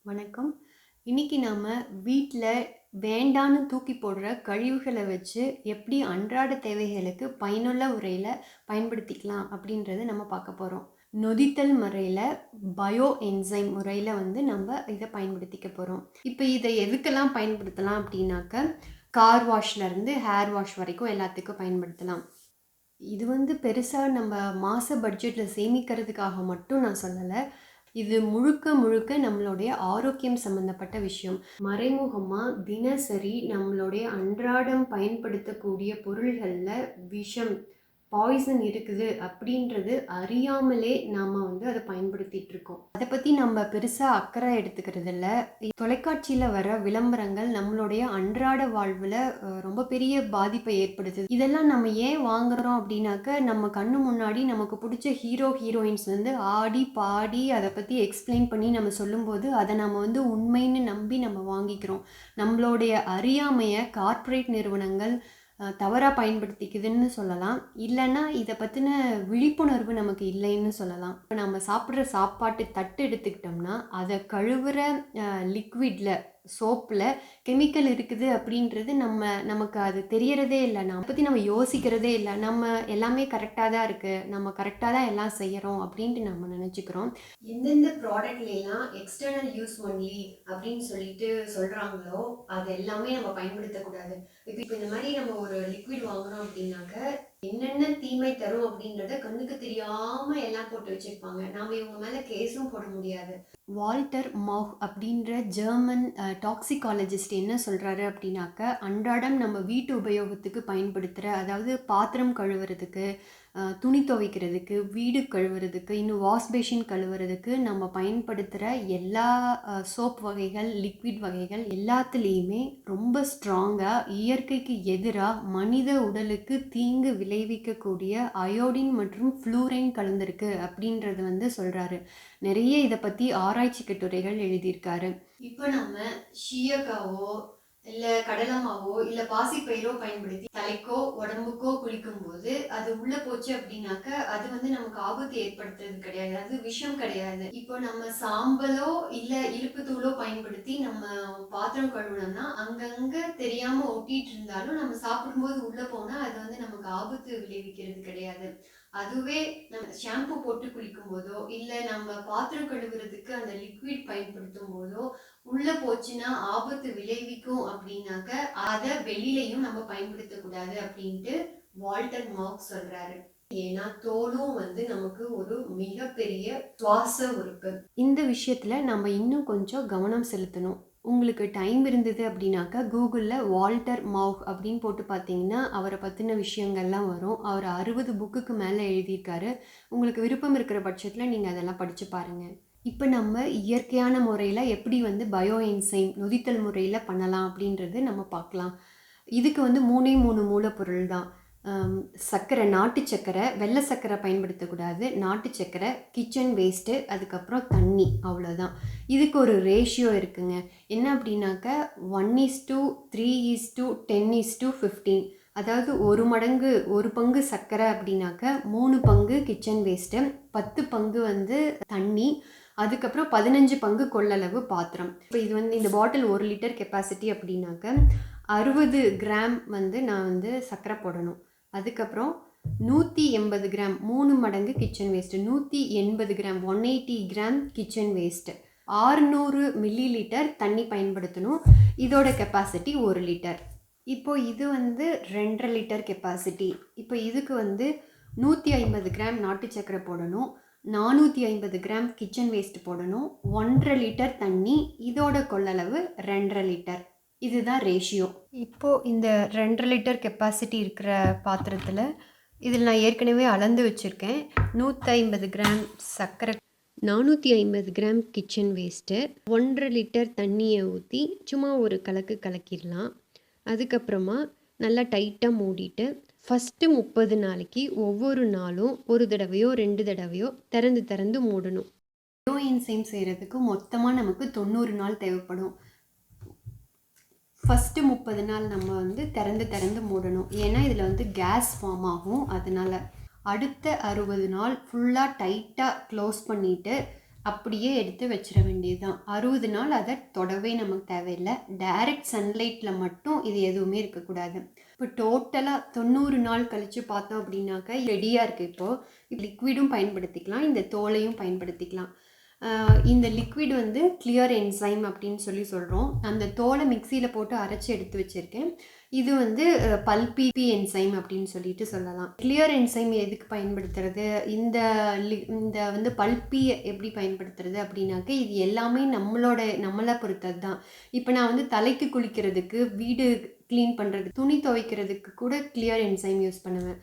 வணக்கம். இன்னைக்கு நாம வீட்ல வேண்டான்னு தூக்கி போடுற கழிவுகள வச்சு எப்படி அன்றாட தேவைகளுக்கு பயனுள்ள முறையில பயன்படுத்திக்கலாம் அப்படின்றத நம்ம பார்க்க போறோம். நொதித்தல் முறையில பயோ என்சைம் முறையில நம்ம இத பயன்படுத்திக்க போறோம். இப்ப இத எதுக்கெல்லாம் பயன்படுத்தலாம் அப்படின்னாக்க, கார் வாஷ்ல இருந்து ஹேர் வாஷ் வரைக்கும் எல்லாத்துக்கும் பயன்படுத்தலாம். இது பெருசா நம்ம மாச பட்ஜெட்ல சேமிக்கிறதுக்காக மட்டும் நான் சொல்லல. இது முழுக்க முழுக்க நம்மளுடைய ஆரோக்கியம் சம்பந்தப்பட்ட விஷயம். மறைமுகமா தினசரி நம்மளுடைய அன்றாடம் பயன்படுத்தக்கூடிய பொருள்கள்ல விஷம், பாய்சன் இருக்குது அப்படின்றது அறியாமலே நாம அத பயன்படுத்திட்டு இருக்கோம். அதை பத்தி நம்ம பெருசா அக்கறை எடுத்துக்கிறது இல்ல. தொலைக்காட்சியில வர விளம்பரங்கள் நம்மளுடைய அன்றாட வாழ்வுல ரொம்ப பெரிய பாதிப்பை ஏற்படுத்துது. இதெல்லாம் நம்ம ஏன் வாங்குறோம் அப்படின்னாக்க, நம்ம கண்ணு முன்னாடி நமக்கு பிடிச்ச ஹீரோ ஹீரோயின்ஸ் ஆடி பாடி அதை பத்தி எக்ஸ்பிளைன் பண்ணி நம்ம சொல்லும்போது அதை நம்ம உண்மைன்னு நம்பி நம்ம வாங்கிக்கிறோம். நம்மளுடைய அறியாமைய கார்ப்பரேட் நிறுவனங்கள் தவறாக பயன்படுத்திக்குதுன்னு சொல்லலாம். இல்லைன்னா இதை பற்றின விழிப்புணர்வு நமக்கு இல்லைன்னு சொல்லலாம். இப்போ நம்ம சாப்பிட்ற சாப்பாட்டு தட்டு எடுத்துக்கிட்டோம்னா அதை கழுவுற லிக்விடில், சோப்பில் கெமிக்கல் இருக்குது அப்படின்றது நமக்கு அது தெரியறதே இல்லை. அதை பற்றி நம்ம யோசிக்கிறதே இல்லை. நம்ம எல்லாமே கரெக்டாக தான் இருக்குது, நம்ம கரெக்டாக தான் எல்லாம் செய்கிறோம் அப்படின்ட்டு நம்ம நினச்சிக்கிறோம். எந்தெந்த ப்ராடக்ட்லாம் எக்ஸ்டர்னல் யூஸ் ஒன்லி அப்படின்னு சொல்லிட்டு சொல்கிறாங்களோ அது எல்லாமே நம்ம பயன்படுத்தக்கூடாது. இப்போ இந்த மாதிரி நம்ம ஒரு லிக்விட் வாங்குறோம் அப்படின்னாக்க என்னென்ன தீமை தரும் அப்படின்றத கண்ணுக்கு தெரியாம எல்லாம் போட்டு வச்சிருப்பாங்க. நாம இவங்க மேல கேஸும் போட முடியாது. வால்டர் மௌஹ் அப்படின்ற ஜெர்மன் டாக்சிகாலஜிஸ்ட் என்ன சொல்றாரு அப்படின்னாக்க, அன்றாடம் நம்ம வீட்டு உபயோகத்துக்கு பயன்படுத்துகிற, அதாவது பாத்திரம் கழுவுறதுக்கு, துணி துவைக்கிறதுக்கு, வீடு கழுவுறதுக்கு, இன்னும் வாஷ் பேஷின் கழுவுறதுக்கு நம்ம பயன்படுத்துகிற எல்லா சோப் வகைகள், லிக்விட் வகைகள் எல்லாத்துலேயுமே ரொம்ப ஸ்ட்ராங்காக, இயற்கைக்கு எதிராக, மனித உடலுக்கு தீங்கு விளைவிக்கக்கூடிய அயோடின் மற்றும் ஃப்ளூரைன் கலந்துருக்கு அப்படின்றது சொல்கிறாரு. நிறைய இதை பற்றி ஆராய்ச்சி கட்டுரைகள் எழுதியிருக்காரு. இப்போ நம்ம ஷியக்காவோ இல்லை கடலை மாவோ இல்லை பாசிப்பயிரோ பயன்படுத்தி தலைக்கோ உடம்புக்கோ குளிக்கும் போது அது உள்ள போச்சு அப்படின்னாக்க அது நமக்கு ஆபத்து ஏற்படுத்துறது கிடையாது, அது விஷம் கிடையாது. இப்போ நம்ம சாம்பலோ இல்லை இழுப்பு தூளோ பயன்படுத்தி நம்ம பாத்திரம் கழுவுனோம்னா அங்கங்க தெரியாம ஒட்டிட்டு இருந்தாலும் நம்ம சாப்பிடும்போது உள்ள போனா அது நமக்கு ஆபத்து விளைவிக்கிறது கிடையாது. அதுவே நம்ம ஷாம்பு போட்டு குளிக்கும் போதோ இல்லை நம்ம பாத்திரம் கழுவுறதுக்கு அந்த லிக்விட் பயன்படுத்தும் போதோ உள்ள போச்சுன்னா ஆபத்து விளைவிக்கும் அப்படின்னாக்க அதை வெளியிலையும் நம்ம பயன்படுத்தக்கூடாது அப்படின்ட்டு வால்டர் மௌஹ் சொல்றாரு. ஏன்னா தோலும் நமக்கு ஒரு மிகப்பெரிய சுவாச உறுப்பு. இந்த விஷயத்துல நம்ம இன்னும் கொஞ்சம் கவனம் செலுத்தணும். உங்களுக்கு டைம் இருந்தது அப்படின்னாக்கா கூகுளில் வால்டர் மௌஹ் அப்படின்னு போட்டு பார்த்தீங்கன்னா அவரை பற்றின விஷயங்கள்லாம் வரும். அவர் 60 புக்குக்கு மேலே எழுதியிருக்காரு. உங்களுக்கு விருப்பம் இருக்கிற பட்சத்தில் நீங்கள் அதெல்லாம் படித்து பாருங்கள். இப்போ நம்ம இயற்கையான முறையில் எப்படி பயோ என்சைம் நொதித்தல் முறையில் பண்ணலாம் அப்படின்றது நம்ம பார்க்கலாம். இதுக்கு 3 மூலப்பொருள் தான். சர்க்கரை, நாட்டு சர்க்கரை, வெள்ளை சர்க்கரை பயன்படுத்தக்கூடாது. நாட்டு சர்க்கரை, கிச்சன் வேஸ்ட்டு, அதுக்கப்புறம் தண்ணி, அவ்வளோதான். இதுக்கு ஒரு ரேஷியோ இருக்குங்க. என்ன அப்படின்னாக்க 1:3:10:15. அதாவது ஒரு பங்கு சர்க்கரை அப்படின்னாக்க 3 பங்கு கிச்சன் வேஸ்ட்டு, 10 பங்கு தண்ணி, அதுக்கப்புறம் 15 பங்கு கொள்ளளவு பாத்திரம். இப்போ இது இந்த பாட்டில் 1 லிட்டர் கெப்பாசிட்டி அப்படின்னாக்க 60 கிராம் நான் சர்க்கரை போடணும். அதுக்கப்புறம் 180 கிராம், 3 மடங்கு kitchen waste, 180 gram, 180 gram kitchen waste, 600 milli litre தண்ணி பயன்படுத்தணும். இதோட கெப்பாசிட்டி 1 லிட்டர். இப்போ இது 2.5 லிட்டர் கெப்பாசிட்டி. இப்போ இதுக்கு 150 கிராம் நாட்டு சர்க்கரை போடணும், 450 கிராம் கிச்சன் வேஸ்ட் போடணும், 1.5 லிட்டர் தண்ணி, இதோட கொள்ளளவு 2.5 லிட்டர். இதுதான் ரேஷியோ. இப்போது இந்த 2.5 லிட்டர் கெப்பாசிட்டி இருக்கிற பாத்திரத்தில் இதில் நான் ஏற்கனவே அளந்து வச்சுருக்கேன். 150 கிராம் சர்க்கரை, 450 கிராம் கிச்சன் வேஸ்ட்டு, 1.5 லிட்டர் தண்ணியை ஊற்றி சும்மா ஒரு கலக்கிடலாம். அதுக்கப்புறமா நல்லா டைட்டாக மூடிட்டு ஃபஸ்ட்டு 30 நாளைக்கு ஒவ்வொரு நாளும் ஒரு தடவையோ 2 தடவையோ திறந்து மூடணும். பயோ என்சைம் செய்கிறதுக்கு மொத்தமாக நமக்கு 90 நாள் தேவைப்படும். ஃபஸ்ட்டு 30 நாள் நம்ம திறந்து மூடணும். ஏன்னா இதில் கேஸ் ஃபார்ம் ஆகும். அதனால் அடுத்த 60 நாள் ஃபுல்லாக டைட்டாக க்ளோஸ் பண்ணிவிட்டு அப்படியே எடுத்து வச்சிட வேண்டியது தான். 60 நாள் அதை தொடவே நமக்கு தேவையில்லை. டைரக்ட் சன்லைட்டில் மட்டும் இது எதுவுமே இருக்கக்கூடாது. இப்போ டோட்டலாக 90 நாள் கழித்து பார்த்தோம் அப்படின்னாக்கா ரெடியாக இருக்குது. இப்போது லிக்விடும் பயன்படுத்திக்கலாம், இந்த தோலையும் பயன்படுத்திக்கலாம். இந்த லிக்விட் வந்து கிளியர் என்சைம் அப்படின்னு சொல்கிறோம். அந்த தோலை மிக்சியில் போட்டு அரைச்சி எடுத்து வச்சுருக்கேன். இது வந்து பல்பி என்சைம் அப்படின்னு சொல்லிட்டு சொல்லலாம். கிளியர் என்சைம் எதுக்கு பயன்படுத்துறது, இந்த வந்து பல்பியை எப்படி பயன்படுத்துறது அப்படின்னாக்க இது எல்லாமே நம்மளை பொறுத்தது தான். இப்போ நான் வந்து தலைக்கு குளிக்கிறதுக்கு, வீடு க்ளீன் பண்ணுறதுக்கு, துணி துவைக்கிறதுக்கு கூட கிளியர் என்சைம் யூஸ் பண்ணுவேன்.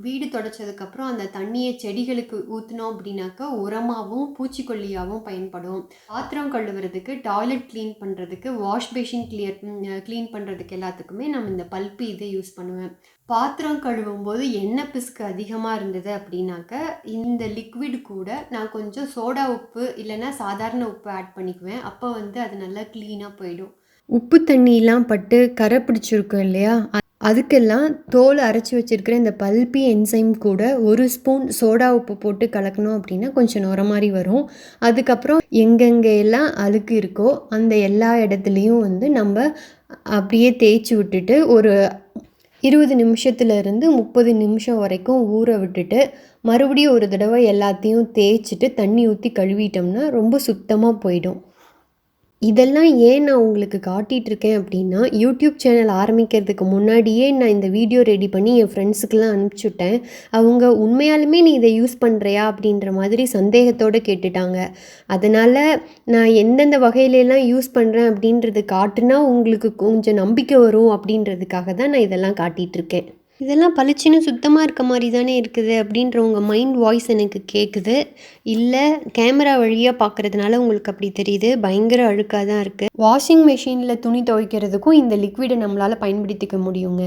வீடு தொடச்சதுக்கப்புறம் அந்த தண்ணியை செடிகளுக்கு ஊற்றினோம் அப்படின்னாக்கா உரமாகவும் பூச்சிக்கொல்லியாகவும் பயன்படும். பாத்திரம் கழுவுறதுக்கு, டாய்லெட் க்ளீன் பண்ணுறதுக்கு, வாஷ் பேஷின் க்ளீன் பண்ணுறதுக்கு எல்லாத்துக்குமே நம்ம இந்த பல்பி இதை யூஸ் பண்ணுவேன். பாத்திரம் கழுவும் போது எண்ணெய் பிசுக்கு அதிகமாக இருந்தது அப்படின்னாக்க இந்த லிக்விட் கூட நான் கொஞ்சம் சோடா உப்பு இல்லைன்னா சாதாரண உப்பு ஆட் பண்ணிக்குவேன். அப்போ வந்து அது நல்லா க்ளீனாக போயிடும். உப்பு தண்ணியெலாம் பட்டு கரை பிடிச்சிருக்கும் இல்லையா, அதுக்கெல்லாம் தோல் அரைச்சி வச்சுருக்கிற இந்த பல்பி என்சைம் கூட 1 ஸ்பூன் சோடா உப்பு போட்டு கலக்கணும் அப்படின்னா கொஞ்சம் நுர மாதிரி வரும். அதுக்கப்புறம் எங்கெங்கே எல்லாம் அழுக்கு இருக்கோ அந்த எல்லா இடத்துலையும் வந்து நம்ம அப்படியே தேய்ச்சி விட்டுட்டு ஒரு 20 நிமிஷத்துலேருந்து 30 நிமிஷம் வரைக்கும் ஊற விட்டுட்டு மறுபடியும் ஒரு தடவை எல்லாத்தையும் தேய்ச்சிட்டு தண்ணி ஊற்றி கழுவிட்டோம்னா ரொம்ப சுத்தமாக போயிடும். இதெல்லாம் ஏன் நான் உங்களுக்கு காட்டிகிட்ருக்கேன் அப்படின்னா, யூடியூப் சேனல் ஆரம்பிக்கிறதுக்கு முன்னாடியே நான் இந்த வீடியோ ரெடி பண்ணி என் ஃப்ரெண்ட்ஸுக்கெல்லாம் அனுப்பிச்சுட்டேன். அவங்க உண்மையாலுமே நீ இதை யூஸ் பண்ணுறியா அப்படின்ற மாதிரி சந்தேகத்தோடு கேட்டுட்டாங்க. அதனால் நான் எந்தெந்த வகையிலெல்லாம் யூஸ் பண்ணுறேன் அப்படின்றது காட்டுனா உங்களுக்கு கொஞ்சம் நம்பிக்கை வரும் அப்படின்றதுக்காக தான் நான் இதெல்லாம் காட்டிகிட்ருக்கேன். இதெல்லாம் பளிச்சுன்னு சுத்தமாக இருக்க மாதிரி தானே இருக்குது அப்படின்ற உங்கள் மைண்ட் வாய்ஸ் எனக்கு கேட்குது. இல்லை, கேமரா வழியாக பார்க்குறதுனால உங்களுக்கு அப்படி தெரியுது. பயங்கர அழுக்காக தான் இருக்குது. வாஷிங் மிஷினில் துணி துவைக்கிறதுக்கும் இந்த லிக்விடை நம்மளால் பயன்படுத்திக்க முடியுங்க.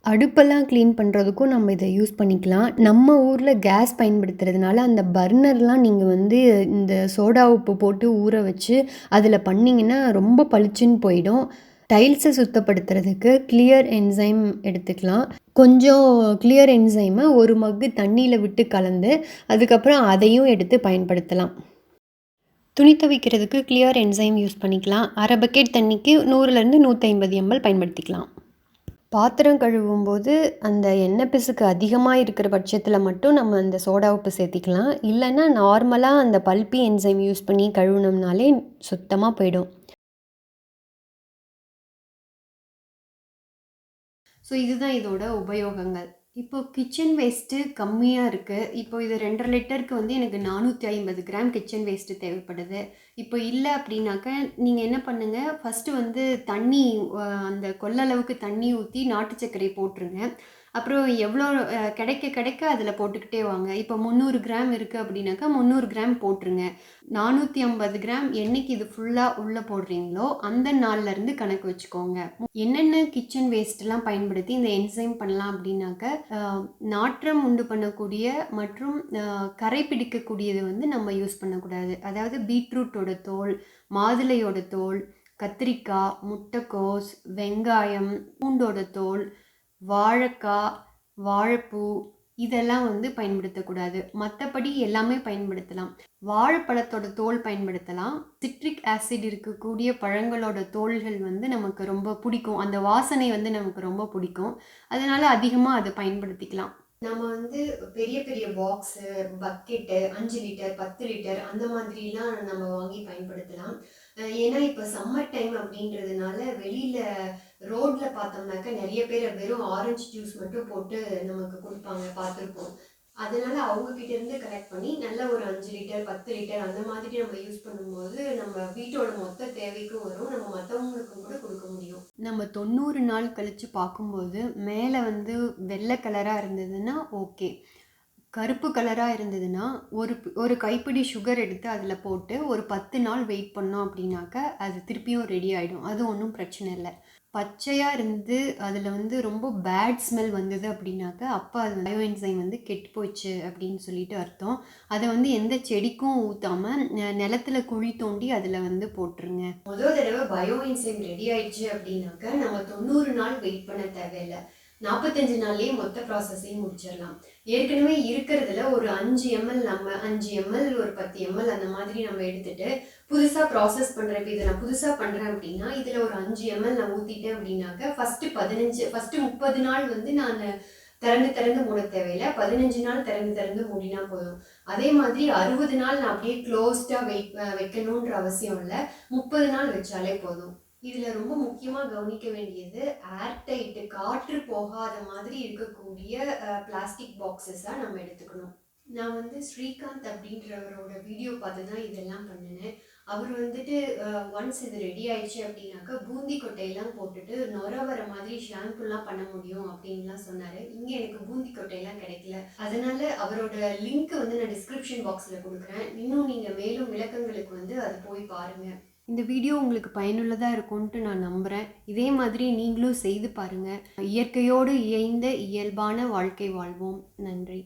அடுப்பெல்லாம் க்ளீன் பண்ணுறதுக்கும் நம்ம இதை யூஸ் பண்ணிக்கலாம். நம்ம ஊரில் கேஸ் பயன்படுத்துறதுனால அந்த பர்னர்லாம் நீங்கள் வந்து இந்த சோடா உப்பு போட்டு ஊற வச்சு அதில் பண்ணிங்கன்னா ரொம்ப பளிச்சுன்னு போயிடும். டைல்ஸை சுத்தப்படுத்துறதுக்கு கிளியர் என்சைம் எடுத்துக்கலாம். கொஞ்சம் கிளியர் என்சைமை ஒரு மக்கு தண்ணியில் விட்டு கலந்து அதுக்கப்புறம் அதையும் எடுத்து பயன்படுத்தலாம். துணி துவைக்கிறதுக்கு கிளியர் என்சைம் யூஸ் பண்ணிக்கலாம். அரை பக்கெட் தண்ணிக்கு 100லேருந்து 150 ml பயன்படுத்திக்கலாம். பாத்திரம் கழுவும் போது அந்த எண்ணெய் பிசுக்கு அதிகமாக இருக்கிற பட்சத்தில் மட்டும் நம்ம அந்த சோடா உப்பு சேர்த்திக்கலாம். இல்லைன்னா நார்மலாக அந்த பல்பி என்சைம் யூஸ் பண்ணி கழுவுனோம்னாலே சுத்தமாக போயிடும். ஸோ இதுதான் இதோட உபயோகங்கள். இப்போ கிச்சன் வேஸ்ட்டு கம்மியாக இருக்குது. இப்போ இது 2.5 லிட்டருக்கு வந்து எனக்கு 450 கிராம் கிச்சன் வேஸ்ட்டு தேவைப்படுது. இப்போ இல்லை அப்படின்னாக்க நீங்கள் என்ன பண்ணுங்கள், ஃபஸ்ட்டு வந்து தண்ணி அந்த கொள்ளளவுக்கு தண்ணி ஊற்றி நாட்டு சர்க்கரை போட்டுருங்க. அப்புறம் எவ்வளோ கிடைக்க அதில் போட்டுக்கிட்டே வாங்க. இப்போ 300 கிராம் இருக்குது அப்படின்னாக்கா 300 கிராம் போட்டுருங்க. 450 கிராம் என்னைக்கு இது ஃபுல்லாக உள்ளே போடுறீங்களோ அந்த நாள்லேருந்து கணக்கு வச்சுக்கோங்க. என்னென்ன கிச்சன் வேஸ்ட்லாம் பயன்படுத்தி இந்த என்சைம் பண்ணலாம் அப்படின்னாக்க, நாற்றம் உண்டு பண்ணக்கூடிய மற்றும் கரை பிடிக்கக்கூடியது வந்து நம்ம யூஸ் பண்ணக்கூடாது. அதாவது பீட்ரூட்டோட தோல், மாதுளையோட தோல், கத்திரிக்காய், முட்டைக்கோஸ், வெங்காயம், பூண்டோட தோல், வாழைக்காய், வாழைப்பூ இதெல்லாம் வந்து பயன்படுத்தக்கூடாது. மற்றபடி எல்லாமே பயன்படுத்தலாம். வாழைப்பழத்தோட தோல் பயன்படுத்தலாம். சிட்ரிக் ஆசிட் இருக்கக்கூடிய பழங்களோட தோல்கள் வந்து நமக்கு ரொம்ப பிடிக்கும். அந்த வாசனை வந்து நமக்கு ரொம்ப பிடிக்கும். அதனால் அதிகமாக அதை பயன்படுத்திக்கலாம். நம்ம வந்து பெரிய பெரிய பாக்ஸு, பக்கெட்டு 5 லிட்டர் 10 லிட்டர் அந்த மாதிரிலாம் நம்ம வாங்கி பயன்படுத்தலாம். ஏன்னா இப்போ சம்மர் டைம் அப்படின்றதுனால வெளியில் ரோட்டில் பார்த்தோம்னாக்கா நிறைய பேர் வெறும் ஆரஞ்சு ஜூஸ் மட்டும் போட்டு நமக்கு கொடுப்பாங்க, பார்த்துருப்போம். அதனால அவங்கக்கிட்ட இருந்து கலெக்ட் பண்ணி நல்ல ஒரு 5 லிட்டர் 10 லிட்டர் அந்த மாதிரி நம்ம யூஸ் பண்ணும்போது நம்ம வீட்டோட மொத்த தேவைக்கும் வரும், நம்ம மற்றவங்களுக்கும் கூட கொடுக்க முடியும். நம்ம 90 நாள் கழித்து பார்க்கும்போது மேலே வந்து வெள்ளை கலராக இருந்ததுன்னா ஓகே, கருப்பு கலராக இருந்ததுன்னா ஒரு கைப்பிடி சுகர் எடுத்து அதில் போட்டு ஒரு 10 நாள் வெயிட் பண்ணோம் அப்படின்னாக்க அது திருப்பியும் ரெடி ஆகிடும். அது ஒன்றும் பிரச்சனை இல்லை. பச்சையாக இருந்து அதில் வந்து ரொம்ப பேட் ஸ்மெல் வந்தது அப்படின்னாக்க அப்போ அது பயோ என்சைம் வந்து கெட்டு போச்சு அப்படின்னு சொல்லிட்டு அர்த்தம். அதை வந்து எந்த செடிக்கும் ஊற்றாமல் நிலத்துல குழி தோண்டி அதில் வந்து போட்டுருங்க. முதல் தடவை பயோ என்சைம் ரெடி ஆயிடுச்சு அப்படின்னாக்க நம்ம 90 நாள் வெயிட் பண்ண தேவையில்லை. 45 நாள்லயே மொத்த ப்ராசஸையும் முடிச்சிடலாம். ஏற்கனவே இருக்கிறதுல ஒரு 5 ml நம்ம 5 ml ஒரு 10 ml அந்த மாதிரி நம்ம எடுத்துட்டு புதுசா ப்ராசஸ் பண்றேன். இப்போ இதை நான் புதுசா பண்றேன் அப்படின்னா இதுல ஒரு 5 ml நான் ஊத்திட்டேன் அப்படின்னாக்க ஃபர்ஸ்ட் 30 நாள் வந்து நான் திறந்து மூட தேவையில்லை. 15 நாள் திறந்து மூடினா போதும். அதே மாதிரி 60 நாள் நான் அப்படியே க்ளோஸ்டா வைக்கணுன்ற அவசியம் இல்லை. 30 நாள் வச்சாலே போதும். இதுல ரொம்ப முக்கியமா கவனிக்க வேண்டியது ஏர்டைட், காற்று போகாத மாதிரி இருக்கக்கூடிய பிளாஸ்டிக் பாக்ஸஸா நம்ம எடுத்துக்கணும். நான் வந்து ஸ்ரீகாந்த் அப்படின்றவரோட வீடியோ பார்த்து தான் இதெல்லாம் பண்ணினேன். அவர் வந்துட்டு ஒன்ஸ் இது ரெடி ஆயிடுச்சு அப்படின்னாக்கா பூந்தி கொட்டையெல்லாம் போட்டுட்டு நொர வர மாதிரி ஷாம்புலாம் பண்ண முடியும் அப்படின்லாம் சொன்னார். இங்கே எனக்கு பூந்தி கொட்டையெல்லாம் கிடைக்கல. அதனால அவரோட லிங்க் வந்து நான் டிஸ்கிரிப்ஷன் பாக்ஸில் கொடுக்குறேன். இன்னும் நீங்கள் மேலும் விளக்கங்களுக்கு வந்து அதை போய் பாருங்கள். இந்த வீடியோ உங்களுக்கு பயனுள்ளதாக இருக்கும்ன்ட்டு நான் நம்புகிறேன். இதே மாதிரி நீங்களும் செய்து பாருங்கள். இயற்கையோடு இயைந்த இயல்பான வாழ்க்கை வாழ்வோம். நன்றி.